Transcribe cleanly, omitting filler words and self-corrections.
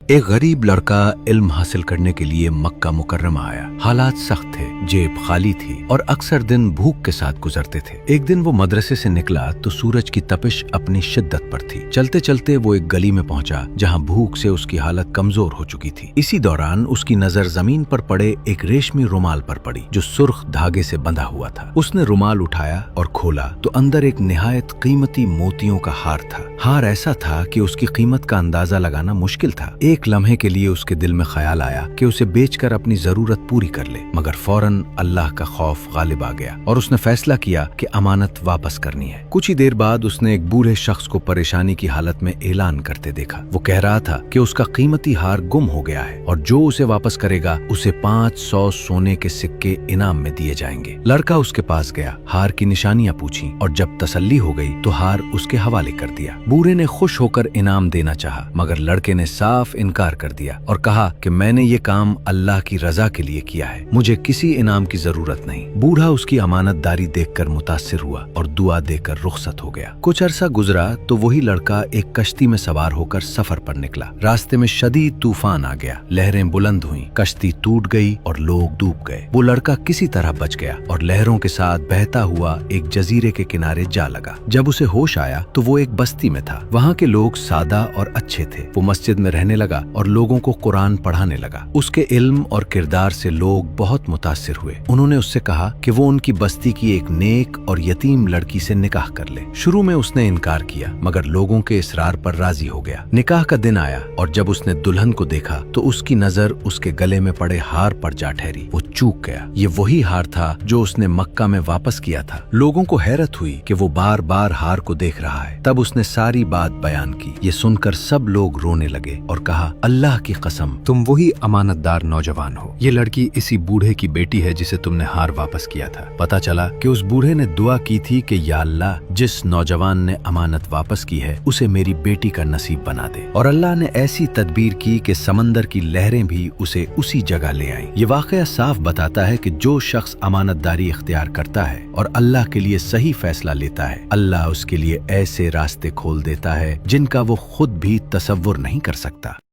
ایک غریب لڑکا علم حاصل کرنے کے لیے مکہ مکرمہ آیا۔ حالات سخت تھے، جیب خالی تھی اور اکثر دن بھوک کے ساتھ گزرتے تھے۔ ایک دن وہ مدرسے سے نکلا تو سورج کی تپش اپنی شدت پر تھی۔ چلتے چلتے وہ ایک گلی میں پہنچا جہاں بھوک سے اس کی حالت کمزور ہو چکی تھی۔ اسی دوران اس کی نظر زمین پر پڑے ایک ریشمی رومال پر پڑی جو سرخ دھاگے سے بندھا ہوا تھا۔ اس نے رومال اٹھایا اور کھولا تو اندر ایک نہایت قیمتی موتیوں کا ہار تھا۔ ہار ایسا تھا کہ اس کی قیمت کا اندازہ لگانا مشکل تھا۔ ایک لمحے کے لیے اس کے دل میں خیال آیا کہ اسے بیچ کر اپنی ضرورت پوری کر لے، مگر فوراً اللہ کا خوف غالب آ گیا اور اس نے فیصلہ کیا کہ امانت واپس کرنی ہے۔ کچھ ہی دیر بعد اس نے ایک بوڑھے شخص کو پریشانی کی حالت میں اعلان کرتے دیکھا۔ وہ کہہ رہا تھا کہ اس کا قیمتی ہار گم ہو گیا ہے اور جو اسے واپس کرے گا اسے 500 سونے کے سکے انعام میں دیے جائیں گے۔ لڑکا اس کے پاس گیا، ہار کی نشانیاں پوچھی اور جب تسلی ہو گئی تو ہار اس کے حوالے کر دیا۔ بوڑھے نے خوش ہو کر انعام دینا چاہا مگر لڑکے نے صاف انکار کر دیا اور کہا کہ میں نے یہ کام اللہ کی رضا کے لیے کیا ہے، مجھے کسی انعام کی ضرورت نہیں۔ بوڑھا اس کی امانت داری دیکھ کر متاثر ہوا اور دعا دے کر رخصت ہو گیا۔ کچھ عرصہ گزرا تو وہی لڑکا ایک کشتی میں سوار ہو کر سفر پر نکلا۔ راستے میں شدید طوفان آ گیا، لہریں بلند ہوئیں، کشتی ٹوٹ گئی اور لوگ ڈوب گئے۔ وہ لڑکا کسی طرح بچ گیا اور لہروں کے ساتھ بہتا ہوا ایک جزیرے کے کنارے جا لگا۔ جب اسے ہوش آیا تو وہ ایک بستی میں تھا۔ وہاں کے لوگ سادہ اور اچھے تھے۔ وہ مسجد میں رہنے لگا اور لوگوں کو قرآن پڑھانے لگا۔ اس کے علم اور کردار سے لوگ بہت متاثر ہوئے۔ انہوں نے اس سے کہا کہ وہ ان کی بستی کی ایک نیک اور یتیم لڑکی سے نکاح کر لے۔ شروع میں اس نے انکار کیا مگر لوگوں کے اصرار پر راضی ہو گیا۔ نکاح کا دن آیا اور جب اس نے دلہن کو دیکھا تو اس کی نظر اس کے گلے میں پڑے ہار پر جا ٹھہری۔ وہ چوک گیا۔ یہ وہی ہار تھا جو اس نے مکہ میں واپس کیا تھا۔ لوگوں کو حیرت ہوئی کہ وہ بار بار ہار کو دیکھ رہا ہے۔ تب اس نے ساری بات بیان کی۔ یہ سن کر سب لوگ رونے لگے اور کہا، اللہ کی قسم تم وہی امانت دار نوجوان ہو۔ یہ لڑکی اسی بوڑھے کی بیٹی ہے جسے تم نے ہار واپس کیا تھا۔ پتا چلا کہ اس بوڑھے نے دعا کی تھی کہ یا اللہ، جس نوجوان نے امانت واپس کی ہے اسے میری بیٹی کا نصیب بنا دے، اور اللہ نے ایسی تدبیر کی کہ سمندر کی لہریں بھی اسے اسی جگہ لے آئیں۔ یہ واقعہ صاف بتاتا ہے کہ جو شخص امانت داری اختیار کرتا ہے اور اللہ کے لیے صحیح فیصلہ لیتا ہے، اللہ اس کے لیے ایسے راستے کھول دیتا ہے جن کا وہ خود بھی تصور نہیں کر سکتا۔